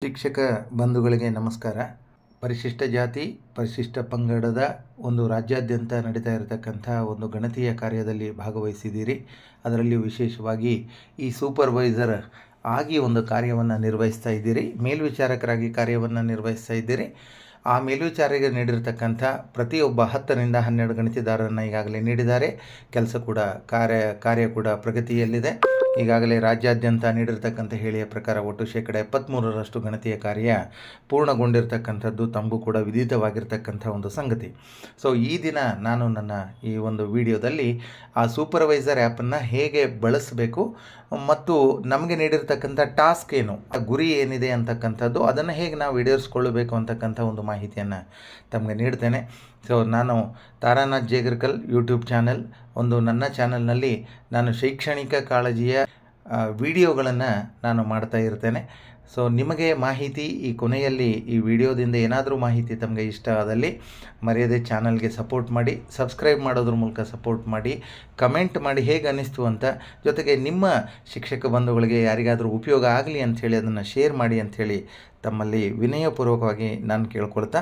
ಶಿಕ್ಷಕ ಬಂಧುಗಳಿಗೆ ನಮಸ್ಕಾರ. ಪರಿಶಿಷ್ಟ ಜಾತಿ ಪರಿಶಿಷ್ಟ ಪಂಗಡದ ಒಂದು ರಾಜ್ಯಾದ್ಯಂತ ನಡೀತಾ ಇರತಕ್ಕಂಥ ಒಂದು ಗಣತಿಯ ಕಾರ್ಯದಲ್ಲಿ ಭಾಗವಹಿಸಿದ್ದೀರಿ. ಅದರಲ್ಲಿಯೂ ವಿಶೇಷವಾಗಿ ಈ ಸೂಪರ್ವೈಸರ್ ಆಗಿ ಒಂದು ಕಾರ್ಯವನ್ನು ನಿರ್ವಹಿಸ್ತಾ ಇದ್ದೀರಿ, ಮೇಲ್ವಿಚಾರಕರಾಗಿ ಕಾರ್ಯವನ್ನು ನಿರ್ವಹಿಸ್ತಾ ಇದ್ದೀರಿ. ಆ ಮೇಲ್ವಿಚಾರಿಗೆ ನೀಡಿರ್ತಕ್ಕಂಥ ಪ್ರತಿಯೊಬ್ಬ 10ರಿಂದ 12 ಗಣತಿದಾರರನ್ನು ಈಗಾಗಲೇ ನೀಡಿದ್ದಾರೆ. ಕೆಲಸ ಕೂಡ ಕಾರ್ಯ ಕೂಡ ಪ್ರಗತಿಯಲ್ಲಿದೆ. ಈಗಾಗಲೇ ರಾಜ್ಯಾದ್ಯಂತ ನೀಡಿರ್ತಕ್ಕಂಥ ಹೇಳಿಯ ಪ್ರಕಾರ ಒಟ್ಟು 73% ಗಣತಿಯ ಕಾರ್ಯ ಪೂರ್ಣಗೊಂಡಿರ್ತಕ್ಕಂಥದ್ದು ತಮಗೂ ಕೂಡ ವಿದಿತವಾಗಿರ್ತಕ್ಕಂಥ ಒಂದು ಸಂಗತಿ. ಸೊ ಈ ದಿನ ನಾನು ನನ್ನ ಈ ಒಂದು ವಿಡಿಯೋದಲ್ಲಿ ಆ ಸೂಪರ್ವೈಸರ್ ಆ್ಯಪನ್ನು ಹೇಗೆ ಬಳಸಬೇಕು ಮತ್ತು ನಮಗೆ ನೀಡಿರ್ತಕ್ಕಂಥ ಟಾಸ್ಕ್ ಏನು, ಆ ಗುರಿ ಏನಿದೆ ಅಂತಕ್ಕಂಥದ್ದು, ಅದನ್ನು ಹೇಗೆ ನಾವು ಈಡೇರಿಸ್ಕೊಳ್ಳಬೇಕು ಅಂತಕ್ಕಂಥ ಒಂದು ಮಾಹಿತಿಯನ್ನು ತಮಗೆ ನೀಡ್ತೇನೆ. ಸೊ ನಾನು ತಾರಾನಾಥ್ ಜೇಗರ್ಕಲ್ ಯೂಟ್ಯೂಬ್ ಚಾನೆಲ್, ನನ್ನ ಚಾನಲ್ನಲ್ಲಿ ನಾನು ಶೈಕ್ಷಣಿಕ ಕಾಳಜಿಯ ವಿಡಿಯೋಗಳನ್ನು ನಾನು ಮಾಡ್ತಾ ಇರ್ತೇನೆ. ಸೊ ನಿಮಗೆ ಮಾಹಿತಿ ಈ ಕೊನೆಯಲ್ಲಿ ಈ ವಿಡಿಯೋದಿಂದ ಏನಾದರೂ ಮಾಹಿತಿ ತಮಗೆ ಇಷ್ಟ ಆದಲ್ಲಿ ಮರೆಯದೆ ಚಾನಲ್ಗೆ ಸಪೋರ್ಟ್ ಮಾಡಿ, ಸಬ್ಸ್ಕ್ರೈಬ್ ಮಾಡೋದ್ರ ಮೂಲಕ ಸಪೋರ್ಟ್ ಮಾಡಿ, ಕಮೆಂಟ್ ಮಾಡಿ ಹೇಗೆ ಅನ್ನಿಸ್ತು ಅಂತ, ಜೊತೆಗೆ ನಿಮ್ಮ ಶಿಕ್ಷಕ ಬಂಧುಗಳಿಗೆ ಯಾರಿಗಾದರೂ ಉಪಯೋಗ ಆಗಲಿ ಅಂಥೇಳಿ ಅದನ್ನು ಶೇರ್ ಮಾಡಿ ಅಂಥೇಳಿ ತಮ್ಮಲ್ಲಿ ವಿನಯಪೂರ್ವಕವಾಗಿ ನಾನು ಕೇಳ್ಕೊಳ್ತಾ,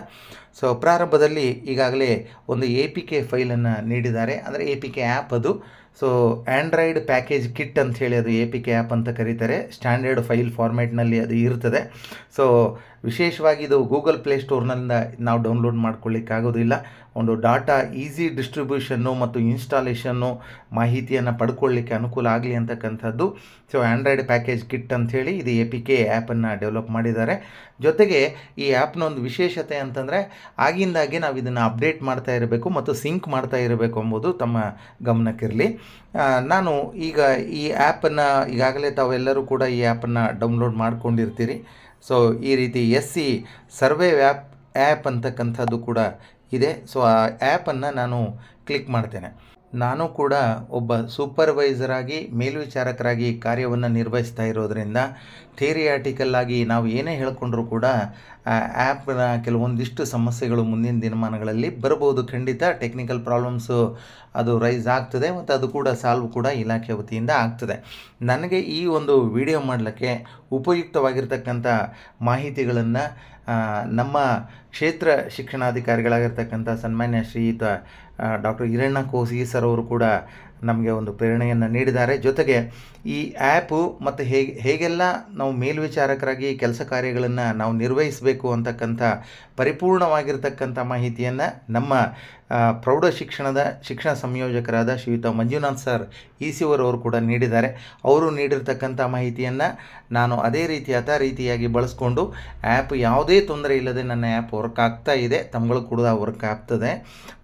ಸೊ ಪ್ರಾರಂಭದಲ್ಲಿ ಈಗಾಗಲೇ ಒಂದು APK ಫೈಲನ್ನು ನೀಡಿದ್ದಾರೆ. ಅಂದರೆ APK ಆ್ಯಪ್ ಅದು. ಸೊ ಆ್ಯಂಡ್ರಾಯ್ಡ್ ಪ್ಯಾಕೇಜ್ ಕಿಟ್ ಅಂಥೇಳಿ ಅದು APK ಆ್ಯಪ್ ಅಂತ ಕರೀತಾರೆ. ಸ್ಟ್ಯಾಂಡರ್ಡ್ ಫೈಲ್ ಫಾರ್ಮ್ಯಾಟ್ನಲ್ಲಿ ಅದು ಇರ್ತದೆ. ಸೊ ವಿಶೇಷವಾಗಿ ಇದು ಗೂಗಲ್ ಪ್ಲೇಸ್ಟೋರ್ನಿಂದ ನಾವು ಡೌನ್ಲೋಡ್ ಮಾಡ್ಕೊಳ್ಳಿಕ್ಕಾಗೋದಿಲ್ಲ. ಒಂದು ಡಾಟಾ ಈಸಿ ಡಿಸ್ಟ್ರಿಬ್ಯೂಷನ್ನು ಮತ್ತು ಇನ್ಸ್ಟಾಲೇಷನ್ನು ಮಾಹಿತಿಯನ್ನು ಪಡ್ಕೊಳ್ಳಿಕ್ಕೆ ಅನುಕೂಲ ಆಗಲಿ ಅಂತಕ್ಕಂಥದ್ದು. ಸೊ ಆ್ಯಂಡ್ರಾಯ್ಡ್ ಪ್ಯಾಕೇಜ್ ಕಿಟ್ ಅಂಥೇಳಿ ಇದು APK ಆ್ಯಪನ್ನು ಡೆವಲಪ್ ಮಾಡಿದ್ದಾರೆ. ಜೊತೆಗೆ ಈ ಆ್ಯಪ್ನ ಒಂದು ವಿಶೇಷತೆ ಅಂತಂದರೆ ಆಗಿಂದಾಗೆ ನಾವು ಇದನ್ನು ಅಪ್ಡೇಟ್ ಮಾಡ್ತಾ ಇರಬೇಕು ಮತ್ತು ಸಿಂಕ್ ಮಾಡ್ತಾ ಇರಬೇಕು ಎಂಬುದು ತಮ್ಮ ಗಮನಕ್ಕಿರಲಿ. ನಾನು ಈಗ ಈ ಆ್ಯಪನ್ನು ಈಗಾಗಲೇ ತಾವೆಲ್ಲರೂ ಕೂಡ ಈ ಆ್ಯಪನ್ನು ಡೌನ್ಲೋಡ್ ಮಾಡ್ಕೊಂಡಿರ್ತೀರಿ. ಸೊ ಈ ರೀತಿ SC ಸರ್ವೆ ಆ್ಯಪ್ ಅಂತಕ್ಕಂಥದ್ದು ಕೂಡ ಇದೆ. ಸೊ ಆ ಆ್ಯಪನ್ನು ನಾನು ಕ್ಲಿಕ್ ಮಾಡ್ತೇನೆ. ನಾನು ಕೂಡ ಒಬ್ಬ ಸೂಪರ್ವೈಸರ್ ಆಗಿ ಮೇಲ್ವಿಚಾರಕರಾಗಿ ಕಾರ್ಯವನ್ನು ನಿರ್ವಹಿಸ್ತಾ ಇರೋದರಿಂದ ಥಿಯರಿಯಾಟಿಕಲ್ ಆಗಿ ನಾವು ಏನೇ ಹೇಳ್ಕೊಂಡ್ರೂ ಕೂಡ ಆ್ಯಪ್ನ ಕೆಲವೊಂದಿಷ್ಟು ಸಮಸ್ಯೆಗಳು ಮುಂದಿನ ದಿನಮಾನಗಳಲ್ಲಿ ಬರ್ಬೋದು. ಖಂಡಿತ ಟೆಕ್ನಿಕಲ್ ಪ್ರಾಬ್ಲಮ್ಸು ಅದು ರೈಸ್ ಆಗ್ತದೆ ಮತ್ತು ಅದು ಕೂಡ ಸಾಲ್ವ್ ಕೂಡ ಇಲಾಖೆ ವತಿಯಿಂದ ಆಗ್ತದೆ. ನನಗೆ ಈ ಒಂದು ವಿಡಿಯೋ ಮಾಡಲಿಕ್ಕೆ ಉಪಯುಕ್ತವಾಗಿರ್ತಕ್ಕಂಥ ಮಾಹಿತಿಗಳನ್ನು ನಮ್ಮ ಕ್ಷೇತ್ರ ಶಿಕ್ಷಣಾಧಿಕಾರಿಗಳಾಗಿರ್ತಕ್ಕಂಥ ಸನ್ಮಾನ್ಯ ಶ್ರೀಯುತ ಡಾಕ್ಟರ್ ಹಿರಣ್ಣ ಕೋಸಿ ಸರ್ ಅವರು ಕೂಡ ನಮಗೆ ಒಂದು ಪ್ರೇರಣೆಯನ್ನು ನೀಡಿದ್ದಾರೆ. ಜೊತೆಗೆ ಈ ಆ್ಯಪು ಮತ್ತು ಹೇಗೆಲ್ಲ ನಾವು ಮೇಲ್ವಿಚಾರಕರಾಗಿ ಕೆಲಸ ಕಾರ್ಯಗಳನ್ನು ನಾವು ನಿರ್ವಹಿಸಬೇಕು ಅಂತಕ್ಕಂಥ ಪರಿಪೂರ್ಣವಾಗಿರ್ತಕ್ಕಂಥ ಮಾಹಿತಿಯನ್ನು ನಮ್ಮ ಪ್ರೌಢ ಶಿಕ್ಷಣ ಸಂಯೋಜಕರಾದ ಶ್ರೀಯುತ ಮಂಜುನಾಥ್ ಸರ್ ಈಸಿವರವರು ಕೂಡ ನೀಡಿದ್ದಾರೆ. ಅವರು ನೀಡಿರ್ತಕ್ಕಂಥ ಮಾಹಿತಿಯನ್ನು ನಾನು ಅದೇ ರೀತಿ ಯಥಾರೀತಿಯಾಗಿ ಬಳಸ್ಕೊಂಡು ಆ್ಯಪ್ ಯಾವುದೇ ತೊಂದರೆ ಇಲ್ಲದೆ ನನ್ನ ಆ್ಯಪ್ ವರ್ಕ್ ಆಗ್ತಾ ಇದೆ. ತಮ್ಮಗಳು ಕೂಡ ವರ್ಕ್ ಆಗ್ತದೆ.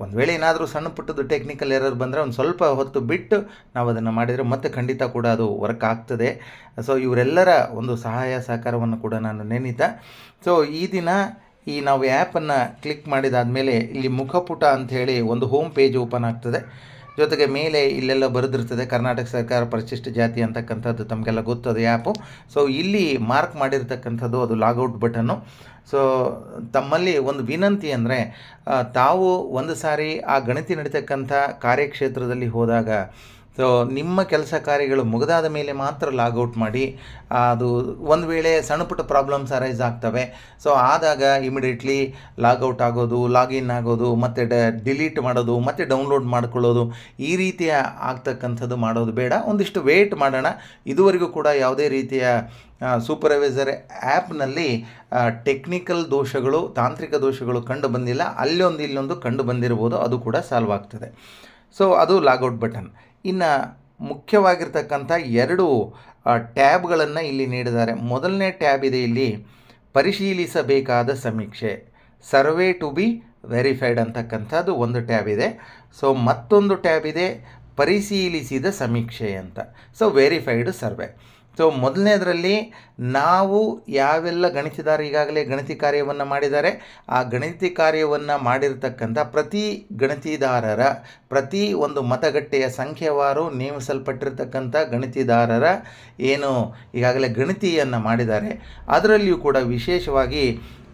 ಒಂದು ವೇಳೆ ಏನಾದರೂ ಸಣ್ಣ ಪುಟ್ಟದ್ದು ಟೆಕ್ನಿಕಲ್ ಎರರ್ ಬಂದರೆ ಒಂದು ಸ್ವಲ್ಪ ಹೊತ್ತು ಬಿಟ್ಟು ನಾವು ಅದನ್ನು ಮಾಡಿದರೆ ಮತ್ತೆ ಖಂಡಿತ ಕೂಡ ಅದು ವರ್ಕ್ ಆಗ್ತದೆ. ಸೊ ಇವರೆಲ್ಲರ ಒಂದು ಸಹಾಯ ಸಹಕಾರವನ್ನು ಕೂಡ ನಾನು ನೆನೀತಾ, ಸೊ ಈ ದಿನ ಈ ನಾವು ಆ್ಯಪನ್ನು ಕ್ಲಿಕ್ ಮಾಡಿದಾದಮೇಲೆ ಇಲ್ಲಿ ಮುಖಪುಟ ಅಂಥೇಳಿ ಒಂದು ಹೋಮ್ ಪೇಜ್ ಓಪನ್ ಆಗ್ತದೆ. ಜೊತೆಗೆ ಮೇಲೆ ಇಲ್ಲೆಲ್ಲ ಬರೆದಿರ್ತದೆ ಕರ್ನಾಟಕ ಸರ್ಕಾರ ಪರಿಶಿಷ್ಟ ಜಾತಿ ಅಂತಕ್ಕಂಥದ್ದು ತಮಗೆಲ್ಲ ಗೊತ್ತದು ಆ್ಯಪು. ಸೊ ಇಲ್ಲಿ ಮಾರ್ಕ್ ಮಾಡಿರ್ತಕ್ಕಂಥದ್ದು ಅದು ಲಾಗೌಟ್ ಬಟನ್ನು. ಸೊ ತಮ್ಮಲ್ಲಿ ಒಂದು ವಿನಂತಿ ಅಂದರೆ ತಾವು ಒಂದು ಸಾರಿ ಆ ಗಣತಿ ನಡೀತಕ್ಕಂಥ ಕಾರ್ಯಕ್ಷೇತ್ರದಲ್ಲಿ ಹೋದಾಗ ಸೊ ನಿಮ್ಮ ಕೆಲಸ ಕಾರ್ಯಗಳು ಮುಗಿದಾದ ಮೇಲೆ ಮಾತ್ರ ಲಾಗೌಟ್ ಮಾಡಿ. ಅದು ಒಂದು ವೇಳೆ ಸಣ್ಣ ಪುಟ್ಟ ಪ್ರಾಬ್ಲಮ್ಸ್ ಅರೈಸ್ ಆಗ್ತವೆ. ಸೊ ಆದಾಗ ಇಮಿಡಿಯೇಟ್ಲಿ ಲಾಗೌಟ್ ಆಗೋದು, ಲಾಗಿನ್ ಆಗೋದು, ಮತ್ತು ಡಿಲೀಟ್ ಮಾಡೋದು, ಮತ್ತು ಡೌನ್ಲೋಡ್ ಮಾಡ್ಕೊಳ್ಳೋದು, ಈ ರೀತಿಯ ಆಗ್ತಕ್ಕಂಥದ್ದು ಮಾಡೋದು ಬೇಡ. ಒಂದಿಷ್ಟು ವೇಟ್ ಮಾಡೋಣ. ಇದುವರೆಗೂ ಕೂಡ ಯಾವುದೇ ರೀತಿಯ ಸೂಪರ್ವೈಸರ್ ಆ್ಯಪ್ನಲ್ಲಿ ಟೆಕ್ನಿಕಲ್ ದೋಷಗಳು, ತಾಂತ್ರಿಕ ದೋಷಗಳು ಕಂಡು ಬಂದಿಲ್ಲ. ಅಲ್ಲೊಂದು ಇಲ್ಲೊಂದು ಕಂಡು ಬಂದಿರ್ಬೋದು, ಅದು ಕೂಡ ಸಾಲ್ವ್ ಆಗ್ತದೆ. ಸೊ ಅದು ಲಾಗೌಟ್ ಬಟನ್. ಇನ್ನು ಮುಖ್ಯವಾಗಿರ್ತಕ್ಕಂಥ 2 ಟ್ಯಾಬ್ಗಳನ್ನು ಇಲ್ಲಿ ನೀಡಿದ್ದಾರೆ. ಮೊದಲನೇ ಟ್ಯಾಬ್ ಇದೆ ಇಲ್ಲಿ ಪರಿಶೀಲಿಸಬೇಕಾದ ಸಮೀಕ್ಷೆ, ಸರ್ವೆ ಟು ಬಿ ವೆರಿಫೈಡ್ ಅಂತಕ್ಕಂಥದ್ದು ಒಂದು ಟ್ಯಾಬ್ ಇದೆ. ಸೊ ಮತ್ತೊಂದು ಟ್ಯಾಬ್ ಇದೆ ಪರಿಶೀಲಿಸಿದ ಸಮೀಕ್ಷೆ ಅಂತ. So verified survey. ಸೊ ಮೊದಲನೇದರಲ್ಲಿ ನಾವು ಯಾವೆಲ್ಲ ಗಣಿತದಾರ ಈಗಾಗಲೇ ಗಣತಿ ಕಾರ್ಯವನ್ನು ಮಾಡಿದ್ದಾರೆ, ಆ ಗಣತಿ ಕಾರ್ಯವನ್ನು ಮಾಡಿರ್ತಕ್ಕಂಥ ಪ್ರತಿ ಗಣತಿದಾರರ ಪ್ರತಿ ಒಂದು ಮತಗಟ್ಟೆಯ ಸಂಖ್ಯೆವಾರು ನೇಮಿಸಲ್ಪಟ್ಟಿರ್ತಕ್ಕಂಥ ಗಣತಿದಾರರ ಏನು ಈಗಾಗಲೇ ಗಣತಿಯನ್ನು ಮಾಡಿದ್ದಾರೆ, ಅದರಲ್ಲಿಯೂ ಕೂಡ ವಿಶೇಷವಾಗಿ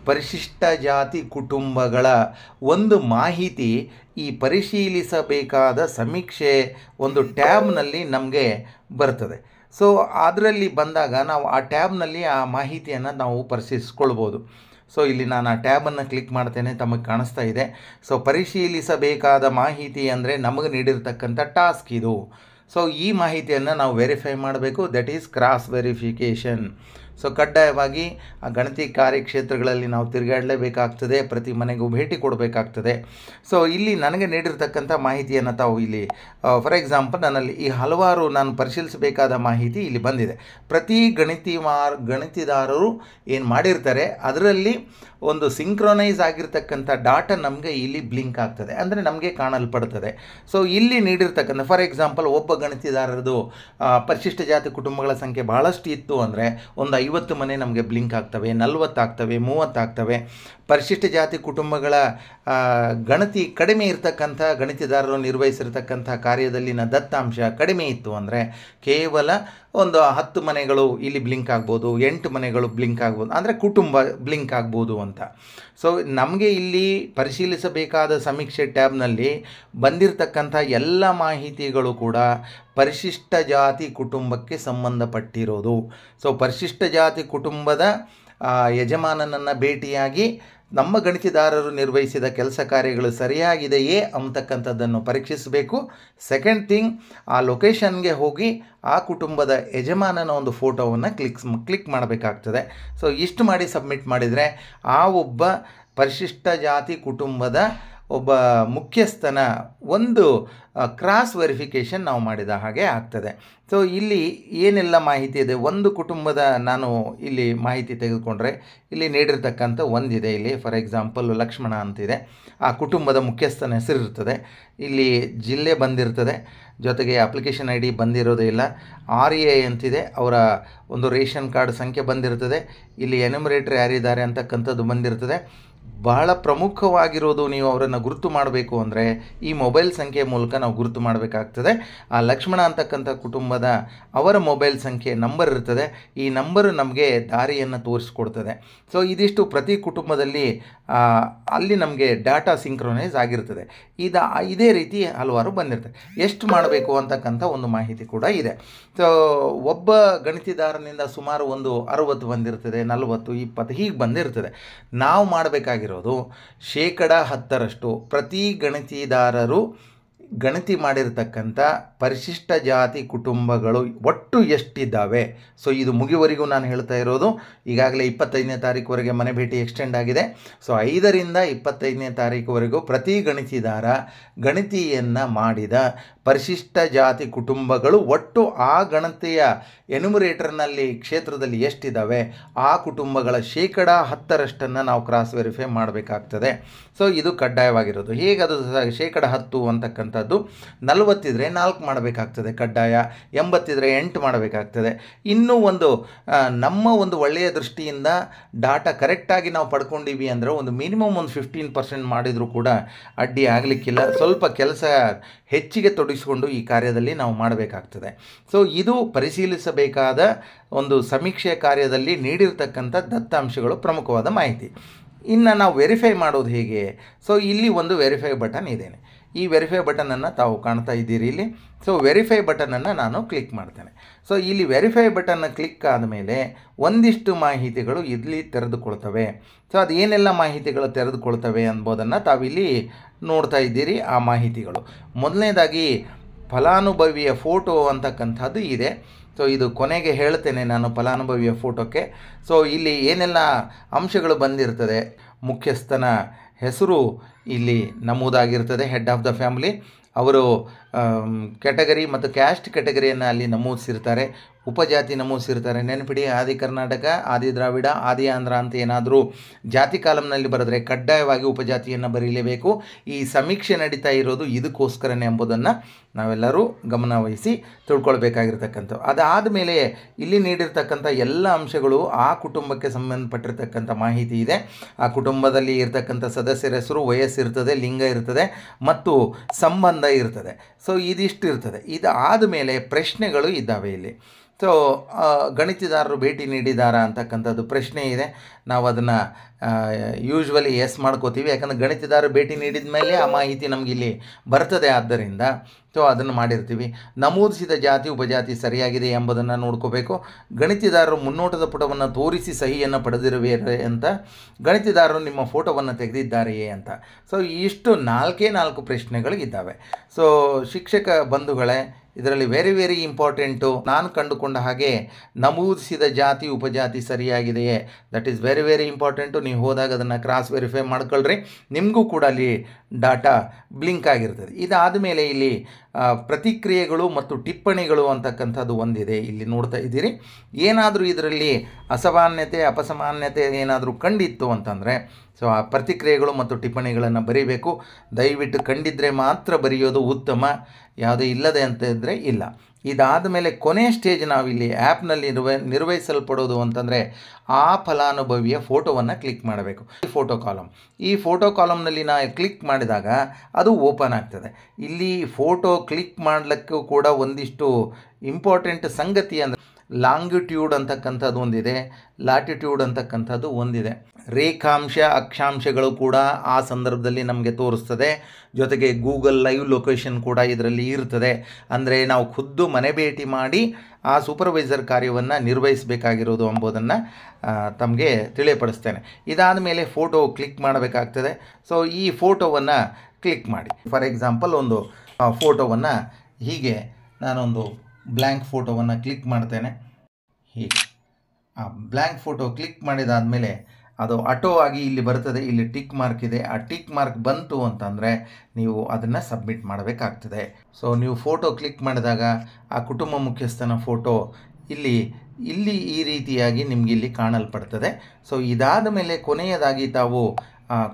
ಪರಿಶಿಷ್ಟ ಜಾತಿ ಕುಟುಂಬಗಳ ಒಂದು ಮಾಹಿತಿ ಈ ಪರಿಶೀಲಿಸಬೇಕಾದ ಸಮೀಕ್ಷೆ ಒಂದು ಟ್ಯಾಬ್ನಲ್ಲಿ ನಮಗೆ ಬರ್ತದೆ. ಸೊ ಅದರಲ್ಲಿ ಬಂದಾಗ ನಾವು ಆ ಟ್ಯಾಬ್ನಲ್ಲಿ ಆ ಮಾಹಿತಿಯನ್ನು ನಾವು ಪರಿಶೀಲಿಸ್ಕೊಳ್ಬೋದು. ಸೊ ಇಲ್ಲಿ ನಾನು ಆ ಟ್ಯಾಬನ್ನು ಕ್ಲಿಕ್ ಮಾಡ್ತೇನೆ, ತಮಗೆ ಕಾಣಿಸ್ತಾ ಇದೆ. ಸೊ ಪರಿಶೀಲಿಸಬೇಕಾದ ಮಾಹಿತಿ ಅಂದರೆ ನಮಗೆ ನೀಡಿರ್ತಕ್ಕಂಥ ಟಾಸ್ಕ್ ಇದು. ಸೊ ಈ ಮಾಹಿತಿಯನ್ನು ನಾವು ವೆರಿಫೈ ಮಾಡಬೇಕು, that is cross verification. So ಕಡ್ಡಾಯವಾಗಿ ಆ ಗಣತಿ ಕಾರ್ಯಕ್ಷೇತ್ರಗಳಲ್ಲಿ ನಾವು ತಿರುಗಾಡಲೇಬೇಕಾಗ್ತದೆ, ಪ್ರತಿ ಮನೆಗೂ ಭೇಟಿ ಕೊಡಬೇಕಾಗ್ತದೆ. ಸೊ ಇಲ್ಲಿ ನನಗೆ ನೀಡಿರ್ತಕ್ಕಂಥ ಮಾಹಿತಿಯನ್ನು ತಾವು ಇಲ್ಲಿ ಫಾರ್ ಎಕ್ಸಾಂಪಲ್ ನನ್ನಲ್ಲಿ ಈ ಹಲವಾರು ನಾನು ಪರಿಶೀಲಿಸಬೇಕಾದ ಮಾಹಿತಿ ಇಲ್ಲಿ ಬಂದಿದೆ. ಪ್ರತಿ ಗಣತಿದಾರರು ಏನು ಮಾಡಿರ್ತಾರೆ ಅದರಲ್ಲಿ ಒಂದು ಸಿಂಕ್ರೊನೈಸ್ ಆಗಿರ್ತಕ್ಕಂಥ ಡಾಟಾ ನಮಗೆ ಇಲ್ಲಿ ಬ್ಲಿಂಕ್ ಆಗ್ತದೆ, ಅಂದರೆ ನಮಗೆ ಕಾಣಲ್ಪಡ್ತದೆ. ಸೊ ಇಲ್ಲಿ ನೀಡಿರ್ತಕ್ಕಂಥ ಫಾರ್ ಎಕ್ಸಾಂಪಲ್ ಒಬ್ಬ ಗಣತಿದಾರರದು ಪರಿಶಿಷ್ಟ ಜಾತಿ ಕುಟುಂಬಗಳ ಸಂಖ್ಯೆ ಭಾಳಷ್ಟು ಇತ್ತು ಅಂದರೆ ಒಂದು 50 ಮನೆ ನಮಗೆ ಬ್ಲಿಂಕ್ ಆಗ್ತವೆ, 40 ಆಗ್ತವೆ, 30 ಆಗ್ತವೆ. ಪರಿಶಿಷ್ಟ ಜಾತಿ ಕುಟುಂಬಗಳ ಗಣತಿ ಕಡಿಮೆ ಇರತಕ್ಕಂಥ ಗಣತಿದಾರರು ನಿರ್ವಹಿಸಿರ್ತಕ್ಕಂಥ ಕಾರ್ಯದಲ್ಲಿನ ದತ್ತಾಂಶ ಕಡಿಮೆ ಇತ್ತು ಅಂದರೆ ಕೇವಲ ಒಂದು 10 ಮನೆಗಳು ಇಲ್ಲಿ ಬ್ಲಿಂಕ್ ಆಗ್ಬೋದು, 8 ಮನೆಗಳು ಬ್ಲಿಂಕ್ ಆಗ್ಬೋದು, ಅಂದರೆ ಕುಟುಂಬ ಬ್ಲಿಂಕ್ ಆಗ್ಬೋದು ಅಂತ. ಸೊ ನಮಗೆ ಇಲ್ಲಿ ಪರಿಶೀಲಿಸಬೇಕಾದ ಸಮೀಕ್ಷೆ ಟ್ಯಾಬ್ನಲ್ಲಿ ಬಂದಿರತಕ್ಕಂಥ ಎಲ್ಲ ಮಾಹಿತಿಗಳು ಕೂಡ ಪರಿಶಿಷ್ಟ ಜಾತಿ ಕುಟುಂಬಕ್ಕೆ ಸಂಬಂಧಪಟ್ಟಿರೋದು. ಸೊ ಪರಿಶಿಷ್ಟ ಜಾತಿ ಕುಟುಂಬದ ಯಜಮಾನನನ್ನು ಭೇಟಿಯಾಗಿ ನಮ್ಮ ಗಣತಿದಾರರು ನಿರ್ವಹಿಸಿದ ಕೆಲಸ ಕಾರ್ಯಗಳು ಸರಿಯಾಗಿದೆಯೇ ಅಂತಕ್ಕಂಥದ್ದನ್ನು ಪರೀಕ್ಷಿಸಬೇಕು. ಸೆಕೆಂಡ್ ಥಿಂಗ್, ಆ ಲೊಕೇಶನ್ಗೆ ಹೋಗಿ ಆ ಕುಟುಂಬದ ಯಜಮಾನನ ಒಂದು ಫೋಟೋವನ್ನು ಕ್ಲಿಕ್ ಮಾಡಬೇಕಾಗ್ತದೆ. ಸೊ ಇಷ್ಟು ಮಾಡಿ ಸಬ್ಮಿಟ್ ಮಾಡಿದರೆ ಆ ಒಬ್ಬ ಪರಿಶಿಷ್ಟ ಜಾತಿ ಕುಟುಂಬದ ಒಬ್ಬ ಮುಖ್ಯಸ್ಥನ ಒಂದು ಕ್ರಾಸ್ ವೆರಿಫಿಕೇಷನ್ ನಾವು ಮಾಡಿದ ಹಾಗೆ ಆಗ್ತದೆ. ಸೊ ಇಲ್ಲಿ ಏನೆಲ್ಲ ಮಾಹಿತಿ ಇದೆ, ಒಂದು ಕುಟುಂಬದ ನಾನು ಇಲ್ಲಿ ಮಾಹಿತಿ ತೆಗೆದುಕೊಂಡ್ರೆ ಇಲ್ಲಿ ನೀಡಿರ್ತಕ್ಕಂಥ ಒಂದಿದೆ. ಇಲ್ಲಿ ಫಾರ್ ಎಕ್ಸಾಂಪಲ್ ಲಕ್ಷ್ಮಣ ಅಂತಿದೆ, ಆ ಕುಟುಂಬದ ಮುಖ್ಯಸ್ಥನ ಹೆಸರು ಇರ್ತದೆ, ಇಲ್ಲಿ ಜಿಲ್ಲೆ ಬಂದಿರ್ತದೆ, ಜೊತೆಗೆ ಅಪ್ಲಿಕೇಶನ್ ಐ ಡಿ ಬಂದಿರೋದೇ ಇಲ್ಲ, RA ಅಂತಿದೆ, ಅವರ ಒಂದು ರೇಷನ್ ಕಾರ್ಡ್ ಸಂಖ್ಯೆ ಬಂದಿರ್ತದೆ, ಇಲ್ಲಿ ಎನ್ಯುಮರೇಟರ್ ಯಾರಿದ್ದಾರೆ ಅಂತಕ್ಕಂಥದ್ದು ಬಂದಿರ್ತದೆ. ಬಹಳ ಪ್ರಮುಖವಾಗಿರೋದು, ನೀವು ಅವರನ್ನು ಗುರುತು ಮಾಡಬೇಕು ಅಂದರೆ ಈ ಮೊಬೈಲ್ ಸಂಖ್ಯೆ ಮೂಲಕ ನಾವು ಗುರುತು ಮಾಡಬೇಕಾಗ್ತದೆ. ಆ ಲಕ್ಷ್ಮಣ ಅಂತಕ್ಕಂಥ ಕುಟುಂಬದ ಅವರ ಮೊಬೈಲ್ ಸಂಖ್ಯೆ ನಂಬರ್ ಇರ್ತದೆ, ಈ ನಂಬರು ನಮಗೆ ದಾರಿಯನ್ನು ತೋರಿಸ್ಕೊಡ್ತದೆ. ಸೊ ಇದಿಷ್ಟು ಪ್ರತಿ ಕುಟುಂಬದಲ್ಲಿ ಅಲ್ಲಿ ನಮಗೆ ಡಾಟಾ ಸಿಂಕ್ರೊನೈಸ್ ಆಗಿರ್ತದೆ. ಇದೇ ರೀತಿ ಹಲವಾರು ಬಂದಿರ್ತದೆ. ಎಷ್ಟು ಮಾಡಬೇಕು ಅಂತಕ್ಕಂಥ ಒಂದು ಮಾಹಿತಿ ಕೂಡ ಇದೆ. ಸೊ ಒಬ್ಬ ಗಣತಿದಾರನಿಂದ ಸುಮಾರು ಒಂದು 60 ಬಂದಿರ್ತದೆ, 40, 20 ಹೀಗೆ ಬಂದಿರ್ತದೆ. ನಾವು ಮಾಡಬೇಕಾಗಿರೋದು 10% ಪ್ರತಿ ಗಣತಿದಾರರು ಗಣತಿ ಮಾಡಿರ್ತಕ್ಕಂಥ ಪರಿಶಿಷ್ಟ ಜಾತಿ ಕುಟುಂಬಗಳು ಒಟ್ಟು ಎಷ್ಟಿದ್ದಾವೆ. ಸೊ ಇದು ಮುಗಿಯುವವರೆಗೂ ನಾನು ಹೇಳ್ತಾ ಇರೋದು, ಈಗಾಗಲೇ 25ನೇ ತಾರೀಕುವರೆಗೆ ಮನೆ ಭೇಟಿ ಎಕ್ಸ್ಟೆಂಡ್ ಆಗಿದೆ. ಸೊ 5ರಿಂದ 25ನೇ ತಾರೀಕುವರೆಗೂ ಪ್ರತಿ ಗಣತಿದಾರ ಗಣತಿಯನ್ನು ಮಾಡಿದ ಪರಿಶಿಷ್ಟ ಜಾತಿ ಕುಟುಂಬಗಳು ಒಟ್ಟು ಆ ಗಣತಿಯ ಎನ್ಯುಮರೇಟರ್ನಲ್ಲಿ ಕ್ಷೇತ್ರದಲ್ಲಿ ಎಷ್ಟಿದ್ದಾವೆ ಆ ಕುಟುಂಬಗಳ 10% ನಾವು ಕ್ರಾಸ್ ವೆರಿಫೈ ಮಾಡಬೇಕಾಗ್ತದೆ. ಸೊ ಇದು ಕಡ್ಡಾಯವಾಗಿರೋದು. ಹೇಗದು 10% ಅಂತಕ್ಕಂಥದ್ದು 40 ಇದ್ದರೆ 4 ಮಾಡಬೇಕಾಗ್ತದೆ ಕಡ್ಡಾಯ, 80 ಇದ್ದರೆ 8 ಮಾಡಬೇಕಾಗ್ತದೆ. ಇನ್ನೂ ಒಂದು ನಮ್ಮ ಒಂದು ಒಳ್ಳೆಯ ದೃಷ್ಟಿಯಿಂದ ಡಾಟಾ ಕರೆಕ್ಟಾಗಿ ನಾವು ಪಡ್ಕೊಂಡಿವಿ ಅಂದರೆ ಒಂದು ಮಿನಿಮಮ್ ಒಂದು 15% ಮಾಡಿದರೂ ಕೂಡ ಅಡ್ಡಿ ಆಗಲಿಕ್ಕಿಲ್ಲ. ಸ್ವಲ್ಪ ಕೆಲಸ ಹೆಚ್ಚಿಗೆ ತೊಡಗಿಸಿಕೊಂಡು ಈ ಕಾರ್ಯದಲ್ಲಿ ನಾವು ಮಾಡಬೇಕಾಗ್ತದೆ. ಸೊ ಇದು ಪರಿಶೀಲಿಸಬೇಕಾದ ಒಂದು ಸಮೀಕ್ಷೆ ಕಾರ್ಯದಲ್ಲಿ ನೀಡಿರ್ತಕ್ಕಂಥ ದತ್ತಾಂಶಗಳು, ಪ್ರಮುಖವಾದ ಮಾಹಿತಿ. ಇನ್ನು ನಾವು ವೆರಿಫೈ ಮಾಡೋದು ಹೇಗೆ? ಸೊ ಇಲ್ಲಿ ಒಂದು ವೆರಿಫೈ ಬಟನ್ ಇದೆ. ಈ ವೆರಿಫೈ ಬಟನನ್ನು ತಾವು ಕಾಣ್ತಾ ಇದ್ದೀರಿ ಇಲ್ಲಿ. ಸೊ ವೆರಿಫೈ ಬಟನನ್ನು ನಾನು ಕ್ಲಿಕ್ ಮಾಡ್ತೇನೆ. ಸೊ ಇಲ್ಲಿ ವೆರಿಫೈ ಬಟನ್ನ ಕ್ಲಿಕ್ ಆದಮೇಲೆ ಒಂದಿಷ್ಟು ಮಾಹಿತಿಗಳು ಇಲ್ಲಿ ತೆರೆದುಕೊಳ್ತವೆ. ಸೊ ಅದು ಏನೆಲ್ಲ ಮಾಹಿತಿಗಳು ತೆರೆದುಕೊಳ್ತವೆ ಎಂಬುದನ್ನು ತಾವಿಲ್ಲಿ ನೋಡ್ತಾ ಇದ್ದೀರಿ. ಆ ಮಾಹಿತಿಗಳು ಮೊದಲನೇದಾಗಿ ಫಲಾನುಭವಿಯ ಫೋಟೋ ಅಂತಕ್ಕಂಥದ್ದು ಇದೆ. ಸೊ ಇದು ಕೊನೆಗೆ ಹೇಳ್ತೇನೆ ನಾನು ಫಲಾನುಭವಿಯ ಫೋಟೋಕ್ಕೆ. ಸೊ ಇಲ್ಲಿ ಏನೆಲ್ಲ ಅಂಶಗಳು ಬಂದಿರ್ತದೆ, ಮುಖ್ಯಸ್ಥನ ಹೆಸರು ಇಲ್ಲಿ ನಮೂದಾಗಿರ್ತದೆ, ಹೆಡ್ ಆಫ್ ದ ಫ್ಯಾಮಿಲಿ, ಅವರು ಕ್ಯಾಟಗರಿ ಮತ್ತು ಕ್ಯಾಸ್ಟ್ ಕ್ಯಾಟಗರಿಯನ್ನು ಅಲ್ಲಿ ನಮೂದಿಸಿರ್ತಾರೆ, ಉಪಜಾತಿ ನಮೂದಿಸಿರ್ತಾರೆ. ನೆನಪಿಡಿ, ಆದಿ ಕರ್ನಾಟಕ, ಆದಿ ದ್ರಾವಿಡ, ಆದಿ ಆಂಧ್ರ ಅಂತ ಏನಾದರೂ ಜಾತಿ ಕಾಲಮ್ನಲ್ಲಿ ಬರೆದ್ರೆ ಕಡ್ಡಾಯವಾಗಿ ಉಪಜಾತಿಯನ್ನು ಬರೀಲೇಬೇಕು. ಈ ಸಮೀಕ್ಷೆ ನಡೀತಾ ಇರೋದು ಇದಕ್ಕೋಸ್ಕರನೇ ಎಂಬುದನ್ನು ನಾವೆಲ್ಲರೂ ಗಮನವಹಿಸಿ ತಿಳ್ಕೊಳ್ಬೇಕಾಗಿರ್ತಕ್ಕಂಥದ್ದು. ಅದಾದ ಮೇಲೆ ಇಲ್ಲಿ ನೀಡಿರ್ತಕ್ಕಂಥ ಎಲ್ಲ ಅಂಶಗಳು ಆ ಕುಟುಂಬಕ್ಕೆ ಸಂಬಂಧಪಟ್ಟಿರ್ತಕ್ಕಂಥ ಮಾಹಿತಿ ಇದೆ. ಆ ಕುಟುಂಬದಲ್ಲಿ ಇರ್ತಕ್ಕಂಥ ಸದಸ್ಯರ ಹೆಸರು, ವಯಸ್ಸಿರ್ತದೆ, ಲಿಂಗ ಇರ್ತದೆ ಮತ್ತು ಸಂಬಂಧ ಇರ್ತದೆ. ಸೊ ಇದಿಷ್ಟು ಇರ್ತದೆ. ಇದಾದ ಮೇಲೆ ಪ್ರಶ್ನೆಗಳು ಇದ್ದಾವೆ ಇಲ್ಲಿ. ಸೊ ಗಣಿತದಾರರು ಭೇಟಿ ನೀಡಿದಾರಾ ಅಂತಕ್ಕಂಥದ್ದು ಪ್ರಶ್ನೆ ಇದೆ. ನಾವು ಅದನ್ನು ಯೂಶ್ವಲಿ ಎಸ್ ಮಾಡ್ಕೋತೀವಿ, ಯಾಕಂದರೆ ಗಣಿತದಾರರು ಭೇಟಿ ನೀಡಿದ ಮೇಲೆ ಆ ಮಾಹಿತಿ ನಮಗಿಲ್ಲಿ ಬರ್ತದೆ. ಆದ್ದರಿಂದ ಸೊ ಅದನ್ನು ಮಾಡಿರ್ತೀವಿ. ನಮೂದಿಸಿದ ಜಾತಿ ಉಪಜಾತಿ ಸರಿಯಾಗಿದೆ ಎಂಬುದನ್ನು ನೋಡ್ಕೋಬೇಕು. ಗಣಿತದಾರರು ಮುನ್ನೋಟದ ಪುಟವನ್ನು ತೋರಿಸಿ ಸಹಿಯನ್ನು ಪಡೆದಿರುವೆ ಅಂತ, ಗಣಿತದಾರರು ನಿಮ್ಮ ಫೋಟೋವನ್ನು ತೆಗೆದಿದ್ದಾರೆಯೇ ಅಂತ. ಸೊ ಇಷ್ಟು 4 ಪ್ರಶ್ನೆಗಳಿದ್ದಾವೆ. ಸೊ ಶಿಕ್ಷಕ ಬಂಧುಗಳೇ, ಇದರಲ್ಲಿ ವೆರಿ ಇಂಪಾರ್ಟೆಂಟು. ನಾನು ಕಂಡುಕೊಂಡ ಹಾಗೆ ನಮೂದಿಸಿದ ಜಾತಿ ಉಪಜಾತಿ ಸರಿಯಾಗಿದೆಯೇ, ದಟ್ ಈಸ್ ವೆರಿ ಇಂಪಾರ್ಟೆಂಟು. ನೀವು ಹೋದಾಗ ಅದನ್ನು ಕ್ರಾಸ್ ವೆರಿಫೈ ಮಾಡ್ಕೊಳ್ರಿ, ನಿಮಗೂ ಕೂಡ ಅಲ್ಲಿ ಡಾಟಾ ಬ್ಲಿಂಕ್ ಆಗಿರ್ತದೆ. ಇದಾದ ಮೇಲೆ ಇಲ್ಲಿ ಪ್ರತಿಕ್ರಿಯೆಗಳು ಮತ್ತು ಟಿಪ್ಪಣಿಗಳು ಅಂತಕ್ಕಂಥದ್ದು ಒಂದಿದೆ, ಇಲ್ಲಿ ನೋಡ್ತಾ ಇದ್ದೀರಿ. ಏನಾದರೂ ಇದರಲ್ಲಿ ಅಸಮಾನ್ಯತೆ ಅಪಸಮಾನ್ಯತೆ ಏನಾದರೂ ಕಂಡಿತ್ತು ಅಂತಂದರೆ ಸೊ ಆ ಪ್ರತಿಕ್ರಿಯೆಗಳು ಮತ್ತು ಟಿಪ್ಪಣಿಗಳನ್ನು ಬರೀಬೇಕು. ದಯವಿಟ್ಟು ಕಂಡಿದ್ದರೆ ಮಾತ್ರ ಬರೆಯೋದು ಉತ್ತಮ, ಯಾವುದೇ ಇಲ್ಲದೆ ಅಂತ ಇದ್ದರೆ ಇಲ್ಲ. ಇದಾದ ಮೇಲೆ ಕೊನೆಯ ಸ್ಟೇಜ್ ನಾವಿಲ್ಲಿ ಆ್ಯಪ್ನಲ್ಲಿ ನಿರ್ವಹಿಸಲ್ಪಡೋದು ಅಂತಂದರೆ ಆ ಫಲಾನುಭವಿಯ ಫೋಟೋವನ್ನು ಕ್ಲಿಕ್ ಮಾಡಬೇಕು. ಈ ಫೋಟೋ ಕಾಲಮ್ನಲ್ಲಿ ನಾವು ಕ್ಲಿಕ್ ಮಾಡಿದಾಗ ಅದು ಓಪನ್ ಆಗ್ತದೆ. ಇಲ್ಲಿ ಫೋಟೋ ಕ್ಲಿಕ್ ಮಾಡಲಿಕ್ಕೂ ಕೂಡ ಒಂದಿಷ್ಟು ಇಂಪಾರ್ಟೆಂಟ್ ಸಂಗತಿ ಅಂದರೆ ಲಾಂಗಿಟ್ಯೂಡ್ ಅಂತಕ್ಕಂಥದ್ದು ಒಂದಿದೆ, ಲ್ಯಾಟಿಟ್ಯೂಡ್ ಅಂತಕ್ಕಂಥದ್ದು ಒಂದಿದೆ. ರೇಖಾಂಶ ಅಕ್ಷಾಂಶಗಳು ಕೂಡ ಆ ಸಂದರ್ಭದಲ್ಲಿ ನಮಗೆ ತೋರಿಸ್ತದೆ. ಜೊತೆಗೆ ಗೂಗಲ್ ಲೈವ್ ಲೊಕೇಶನ್ ಕೂಡ ಇದರಲ್ಲಿ ಇರ್ತದೆ. ಅಂದರೆ ನಾವು ಖುದ್ದು ಮನೆ ಭೇಟಿ ಮಾಡಿ ಆ ಸೂಪರ್ವೈಸರ್ ಕಾರ್ಯವನ್ನು ನಿರ್ವಹಿಸಬೇಕಾಗಿರೋದು ಎಂಬುದನ್ನು ತಮಗೆ ತಿಳಿಯಪಡಿಸ್ತೇನೆ. ಇದಾದ ಮೇಲೆ ಫೋಟೋ ಕ್ಲಿಕ್ ಮಾಡಬೇಕಾಗ್ತದೆ. ಸೊ ಈ ಫೋಟೋವನ್ನು ಕ್ಲಿಕ್ ಮಾಡಿ. ಫಾರ್ ಎಕ್ಸಾಂಪಲ್ ಒಂದು ಫೋಟೋವನ್ನು ಹೀಗೆ ನಾನೊಂದು ಬ್ಲ್ಯಾಂಕ್ ಫೋಟೋವನ್ನು ಕ್ಲಿಕ್ ಮಾಡ್ತೇನೆ. ಹೀಗೆ ಆ ಬ್ಲ್ಯಾಂಕ್ ಫೋಟೋ ಕ್ಲಿಕ್ ಮಾಡಿದಾದಮೇಲೆ ಅದು ಆಟೋ ಆಗಿ ಇಲ್ಲಿ ಬರ್ತದೆ. ಇಲ್ಲಿ ಟಿಕ್ ಮಾರ್ಕ್ ಇದೆ. ಆ ಟಿಕ್ ಮಾರ್ಕ್ ಬಂತು ಅಂತಂದರೆ ನೀವು ಅದನ್ನು ಸಬ್ಮಿಟ್ ಮಾಡಬೇಕಾಗ್ತದೆ. ಸೊ ನೀವು ಫೋಟೋ ಕ್ಲಿಕ್ ಮಾಡಿದಾಗ ಆ ಕುಟುಂಬ ಮುಖ್ಯಸ್ಥನ ಫೋಟೋ ಇಲ್ಲಿ ಈ ರೀತಿಯಾಗಿ ನಿಮಗೆ ಇಲ್ಲಿ ಕಾಣಲ್ಪಡ್ತದೆ. ಸೊ ಇದಾದ ಮೇಲೆ ಕೊನೆಯದಾಗಿ ತಾವು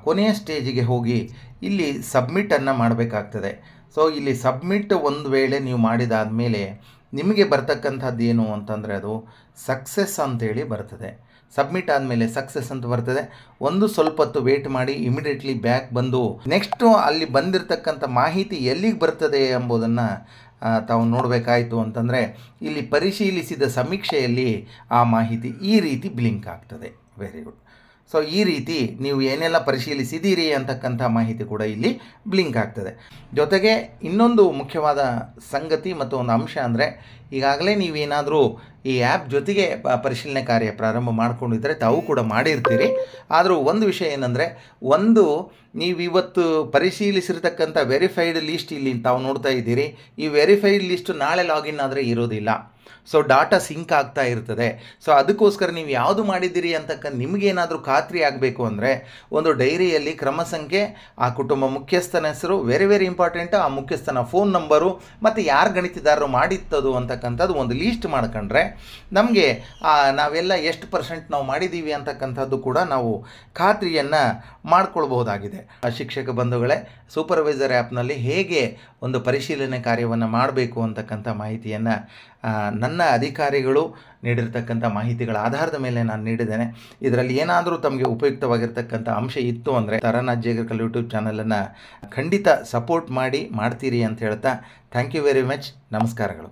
ಕೊನೆಯ ಸ್ಟೇಜಿಗೆ ಹೋಗಿ ಇಲ್ಲಿ ಸಬ್ಮಿಟನ್ನು ಮಾಡಬೇಕಾಗ್ತದೆ. ಸೊ ಇಲ್ಲಿ ಸಬ್ಮಿಟ್ ಒಂದು ವೇಳೆ ನೀವು ಮಾಡಿದಾದ ಮೇಲೆ ನಿಮಗೆ ಬರ್ತಕ್ಕಂಥದ್ದು ಏನು ಅಂತಂದರೆ ಅದು ಸಕ್ಸಸ್ ಅಂತೇಳಿ ಬರ್ತದೆ. ಸಬ್ಮಿಟ್ ಆದಮೇಲೆ ಸಕ್ಸಸ್ ಅಂತ ಬರ್ತದೆ. ಸ್ವಲ್ಪ ಹೊತ್ತು ವೇಟ್ ಮಾಡಿ, ಇಮಿಡಿಯೇಟ್ಲಿ ಬ್ಯಾಕ್ ಬಂದು ನೆಕ್ಸ್ಟು ಅಲ್ಲಿ ಬಂದಿರತಕ್ಕಂಥ ಮಾಹಿತಿ ಎಲ್ಲಿಗೆ ಬರ್ತದೆ ಎಂಬುದನ್ನು ತಾವು ನೋಡಬೇಕಾಯಿತು ಅಂತಂದರೆ ಇಲ್ಲಿ ಪರಿಶೀಲಿಸಿದ ಸಮೀಕ್ಷೆಯಲ್ಲಿ ಆ ಮಾಹಿತಿ ಈ ರೀತಿ ಬ್ಲಿಂಕ್ ಆಗ್ತದೆ. Very good. ಸೊ ಈ ರೀತಿ ನೀವು ಏನೆಲ್ಲ ಪರಿಶೀಲಿಸಿದ್ದೀರಿ ಅಂತಕ್ಕಂಥ ಮಾಹಿತಿ ಕೂಡ ಇಲ್ಲಿ ಬ್ಲಿಂಕ್ ಆಗ್ತದೆ. ಜೊತೆಗೆ ಇನ್ನೊಂದು ಮುಖ್ಯವಾದ ಸಂಗತಿ ಮತ್ತು ಒಂದು ಅಂಶ ಅಂದರೆ, ಈಗಾಗಲೇ ನೀವೇನಾದರೂ ಈ ಆ್ಯಪ್ ಜೊತೆಗೆ ಪರಿಶೀಲನೆ ಕಾರ್ಯ ಪ್ರಾರಂಭ ಮಾಡ್ಕೊಂಡಿದ್ದರೆ ತಾವು ಕೂಡ ಮಾಡಿರ್ತೀರಿ. ಆದರೂ ಒಂದು ವಿಷಯ ಏನಂದರೆ, ನೀವಿವತ್ತು ಪರಿಶೀಲಿಸಿರ್ತಕ್ಕಂಥ ವೆರಿಫೈಡ್ ಲಿಸ್ಟ್ ಇಲ್ಲಿ ತಾವು ನೋಡ್ತಾ ಇದ್ದೀರಿ. ಈ ವೆರಿಫೈಡ್ ಲಿಸ್ಟ್ ನಾಳೆ ಲಾಗಿನ್ ಆದರೆ ಇರೋದಿಲ್ಲ. ಸೊ ಡಾಟಾ ಸಿಂಕ್ ಆಗ್ತಾ ಇರ್ತದೆ. ಸೊ ಅದಕ್ಕೋಸ್ಕರ ನೀವು ಯಾವುದು ಮಾಡಿದ್ದೀರಿ ಅಂತಕ್ಕಂಥ ನಿಮಗೇನಾದರೂ ಖಾತ್ರಿ ಆಗಬೇಕು ಅಂದರೆ ಒಂದು ಡೈರಿಯಲ್ಲಿ ಕ್ರಮ ಸಂಖ್ಯೆ, ಆ ಕುಟುಂಬ ಮುಖ್ಯಸ್ಥನ ಹೆಸರು, ವೆರಿ ಇಂಪಾರ್ಟೆಂಟ್, ಆ ಮುಖ್ಯಸ್ಥನ ಫೋನ್ ನಂಬರು ಮತ್ತು ಯಾರು ಗಣಿತದಾರರು ಮಾಡಿತ್ತದು ಅಂತಕ್ಕಂಥದ್ದು ಒಂದು ಲೀಸ್ಟ್ ಮಾಡ್ಕೊಂಡ್ರೆ ನಮಗೆ ನಾವೆಲ್ಲ ಎಷ್ಟು % ನಾವು ಮಾಡಿದ್ದೀವಿ ಅಂತಕ್ಕಂಥದ್ದು ಕೂಡ ನಾವು ಖಾತ್ರಿಯನ್ನು ಮಾಡ್ಕೊಳ್ಬಹುದಾಗಿದೆ. ಶಿಕ್ಷಕ ಬಂಧುಗಳೇ, ಸೂಪರ್ವೈಸರ್ ಆ್ಯಪ್ನಲ್ಲಿ ಹೇಗೆ ಒಂದು ಪರಿಶೀಲನೆ ಕಾರ್ಯವನ್ನು ಮಾಡಬೇಕು ಅಂತಕ್ಕಂಥ ಮಾಹಿತಿಯನ್ನು ನನ್ನ ಅಧಿಕಾರಿಗಳು ನೀಡಿರ್ತಕ್ಕಂಥ ಮಾಹಿತಿಗಳ ಆಧಾರದ ಮೇಲೆ ನಾನು ನೀಡಿದ್ದೇನೆ. ಇದರಲ್ಲಿ ಏನಾದರೂ ತಮಗೆ ಉಪಯುಕ್ತವಾಗಿರ್ತಕ್ಕಂಥ ಅಂಶ ಇತ್ತು ಅಂದರೆ ತಾರಾನಾಥ್ ಜೇಗರ್ಕಲ್ ಯೂಟ್ಯೂಬ್ ಚಾನಲನ್ನು ಖಂಡಿತ ಸಪೋರ್ಟ್ ಮಾಡ್ತೀರಿ ಅಂತ ಹೇಳ್ತಾ ಥ್ಯಾಂಕ್ ಯು ವೆರಿ ಮಚ್. ನಮಸ್ಕಾರಗಳು.